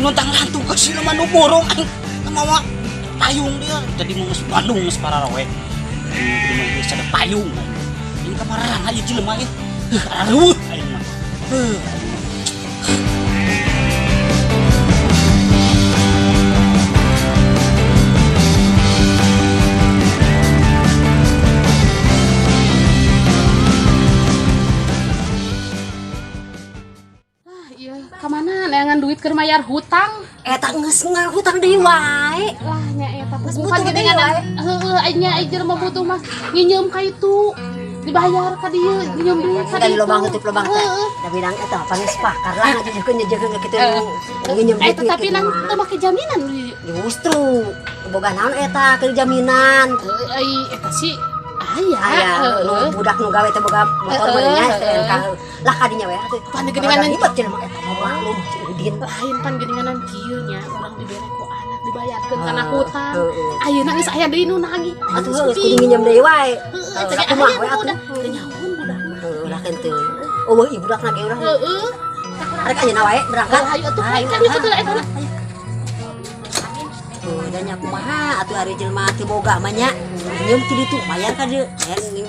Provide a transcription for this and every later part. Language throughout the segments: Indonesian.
nuntang lantung ke sila manu borong aing namawa payung dia jadi menges Bandung geus pararawe. Jadi mah geus ada payung. Ini kamarahan aja jelema ieu. Aduh aing mah. Kemana neangan duit keur mayar hutang? Eta geus hutang deui wae. Lah nya eta bukan gedengan heueuh anya ieu mah butuh mah nginyeum ka itu. Dibayar ka dieu, nginyeum duit ka Dari dieu. lobang teh lobang teh. Da bilang eta paling sepakar lah ngajejekeun kitu nginyeum duit. Eta tapi nang teu make jaminan. Justru boga naon eta keur jaminan. Ai eta sih aya. Aya budak nu gawe teh boga motor beunanya STNK. Lah kadinya we atuh. Pan gedenganan ribet jelema eta mah maklum Udin. lain pan gedenganan kieu nya urang dibere ku anak dibayarkeun kana hutang. Ayeuna geus aya deui nu nagih. Atuh geus kudu nginjem deui wae. Heeh, teh kumaha we atuh. Teu nyahoan budak. Ulah kenteu. Oh ieu budak na ge urang. Heeh. Arek ayeuna wae berangkat. Ayo atuh kan itu teh eta. Dan kumaha atuh ari jelema teu boga mah nya. Nginjem ti ditu bayar ka dieu.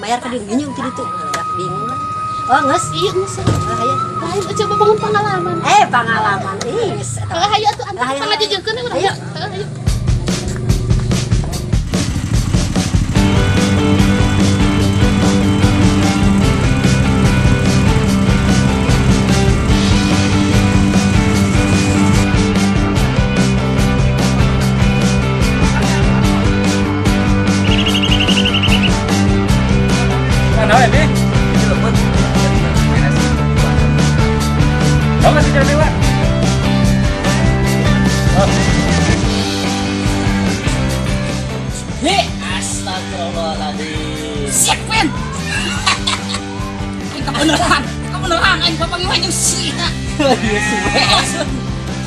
Bayar ka dieu nginjem ti ditu. Bingung. Oh geus Iya geus. aya. Lain coba bangun pengalaman. Pengalaman geus eta. Ayo atuh anta ngajejekeun urang. Ayo. Mana ini? Kamu masih jalan lewat? Astagfirullahaladzim. Siap pen. Aing kebeneran aing papanggih wae jeung sia. Iya suwe.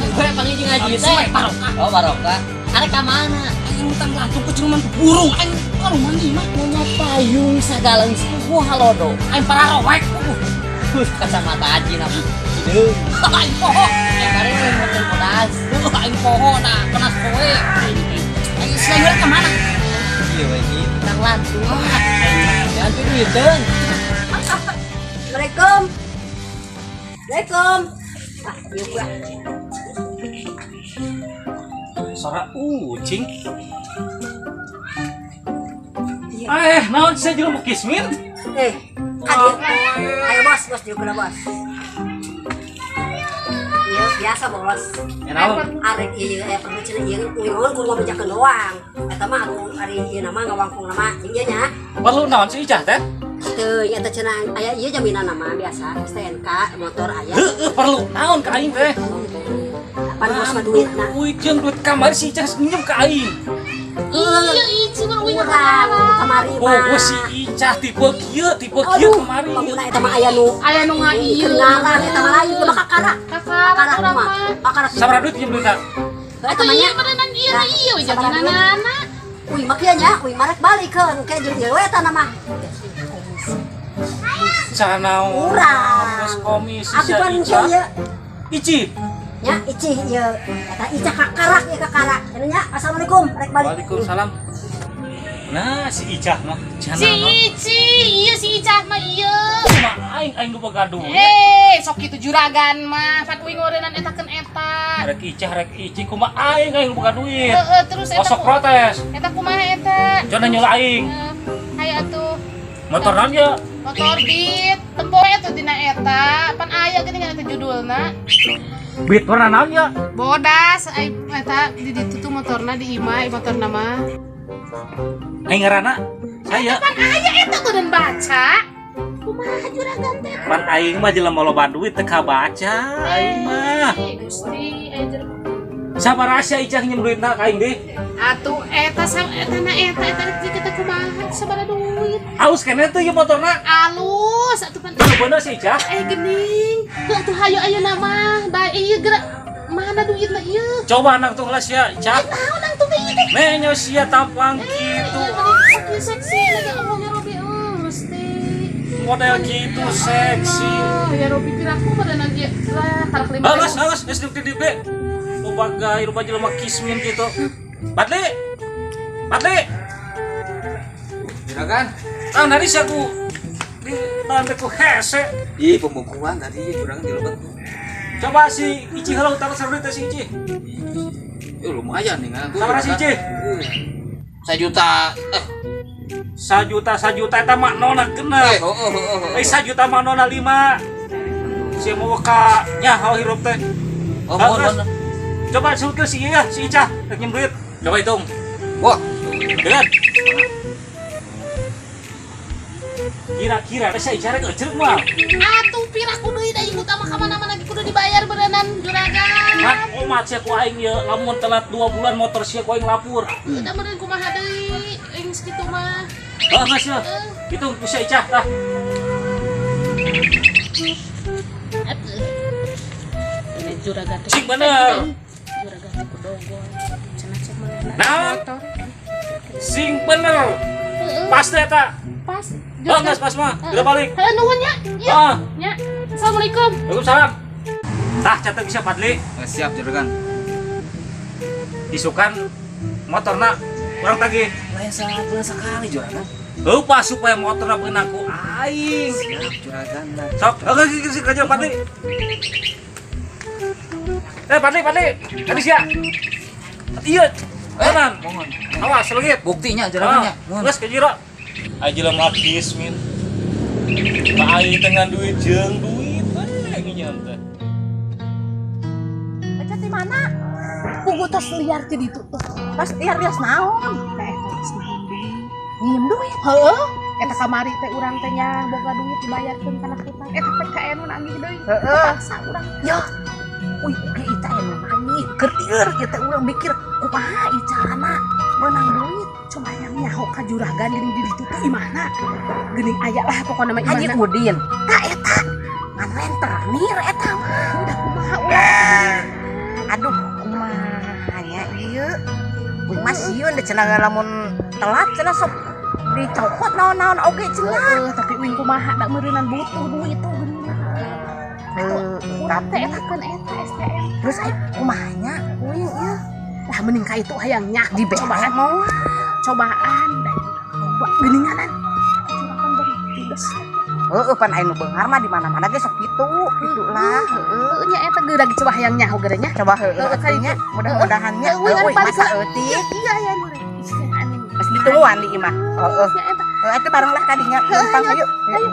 Suwe panggil jeung ngaji teh. Barokah. Oh barokah. Arek ka mana? Aing utang lantung ke cuman burung aing baru mandi mah. Punya payung sagalang suhu halodo. Aing pararowek. Kacamata aji na. Hideung. Aing poho. Kemarin yang motor pedas. Aing poho na penas kowe. Aing selain ka mana? Iya lagi. Tang lantung. Jangan duiteun. Assalamualaikum. Waalaikum. Ieu gua. Suara ucing. Naon saya juga mau kismin? Ayo bos dieu kula bos. Ieu biasa bos. Ya naon? Arek ieu perlu cenah ieu ngomong kudu ngabejakeun doang. Eta mah anu ari ieu nama ngawangkung nama ieu nya. Perlu naon si Icah teh? Teu nya teh cenah aya ieu jaminan nama biasa STNK motor aya. Perlu naon ka aing teh? Pan bos mah duitna. Duit kamar si Icah nginjem ka aing. Iya ici mah uing Urang kamari mah. Oh, si Icah tipe kieu kemari. Pamuna eta mah aya nu aya nu ngaieu. kenalan eta mah lain mah kakara. Kakak urang mah. Kakara. Sabaraha duit nginjem duitna? Eta Atuh mah nya. iya beneran ieu na ieu we jaminanana. Uy makia nya, uy marek balikeun ke jeung ieu eta nama. Canaon? Urang. Geus komisi Atuh pan si Icah. ieu. Ici. Nya icih ieu. Eta icah kakarak ieu kakarak. Anu nya assalamualaikum rek balik. Waalaikumsalam. Nah, si Icah mah. Si Ici, iya si Icah mah ieu. Cuma aing nu boga duit. Sok kitu juragan mah, pan uing ngeureunnan etakeun eta. Rek Icah rek Ici kumaha aing nu boga duit. Terus eta Osok protes. eta kumaha eta? Jangan nyulah aing. Hayu atuh. Motor naon ya? Motor Beat, tempo atuh dina eta. Pan aya geuning eta judulna. Beat warna naon ya? Bodas, eta di ditu tuh motorna di imah, motorna mah. Aing ngaranna saya. Pan aya eta tuh dan baca. Kumaha juragan teh? Pan aing mah jelema loba duit teu kabaca aing mah. Gusti, aja. Sabaraha sia Icah nginjem duitna ka aing deui? Atuh eta kita kumaha sabaraha duit. Aus keneh teh ieu motorna. Alus atuh pan. Bener si Icah. Gening. Atuh hayu ayeuna mah. Da ieu geura mana duitna ieu? Coba anak tuh lah sia Icah. Naon nang tuh ieu? Menyo sia tampang kitu. Seksi lagi omongnya Robi Gusti. Model kitu seksi. Ya Robi piraku pada nanti karak lima. Awas, geus di dieu. bagai rupa jelema kismin gitu. Badli. Juragan. Ah nari sih aku di lantai ku hese. Ih, pembukuan tadi juragan dilebet. Coba si Ici halau taruh seru si Ici. Lumayan nih kan. Sabar si Ici. 1 juta. 1 juta eta mah nona genep. 1 juta mah nona 5. Si mau ka nyaho hirup teh. Mohon. Coba sulke si Ica, rek nyem duit. Coba hitung. Wah, Dengar. Kira-kira ada saya cara ngeceruk mah. Atuh piraku deui da ibu tama ka mana-mana lagi kudu dibayar berenan juragan. Mat omat sia ku aing ye lamun telat 2 bulan motor sia ku aing lapur. Da meureun kumaha deui ing sakitu mah. Geus ya. Hitung ku sia Ica tah. Atuh. Ini juragan teh. Sing bener. Juragan teh kudogon. Cenah cek mana. Naon? Sing bener. Pas teh eta. Pas. Geus pas mah. Udah balik. Heuh nuhun nya. Iya. Ah, Nya. Assalamualaikum. Waalaikumsalam. Tah catet bisa Padli. siap juragan. Isukan motorna urang tagih. Lain sangat bulan sekali juragan. Lupa supaya motorna beunang ku aing. Siap juragan. Sok, geus kerja Padli. Padli. Tadi sia. Iya. Tenan. Mohon. Awas leungit. Buktinya juragannya. Geus ka jero. Aja lemah kismin. Ka aing teh ngan duit jeung duit nginyeum teh. Baca di mana? Pugu tos liar ti ditu tuh. Tos liar naon? Tos naon deui? Ngiem duit. Heeh. Eta kamari teh urang teh nya boga duit dibayarkeun kana kita. Eta PKN nagih deui. Heeh. Paksa urang. Yo. Uy, ge Ica anu nagih. Keur dieur ieu teh urang mikir kumaha Icarana meunang duit. Coba yang nyaho ka juragan geuning di ditu teh imana? Geuning aya lah pokona mah imana. Haji Udin. Tah eta. Ngan rentenir eta mah. Udah kumaha urang. Aduh, kumaha nya ieu? Uing mah sieun da cenah lamun telat cenah sok dicopot naon-naon oge cenah. Tapi uing kumaha da meureunan butuh duit tuh geuning. Urang teh eta keun eta STM. Terus aya kumaha nya uing ieu? Lah mending ka itu hayang nyak di cobaan moal. Cobaan da coba geuninganan. Cobaan bari tides. Heeh, pan aya nu beunghar mah di mana-mana ge sok kitu, kitu lah. Heeh, nya eta geus lagi coba hayang nyaho geureuh nya. Coba heueuh atunya, mudah-mudahan nya. Euy, masa eutik. Iya aya nu. Pas ditungguan di imah. Heeh. Nya eta. Atuh bareng lah ka dinya, gampang ayo. Ayo.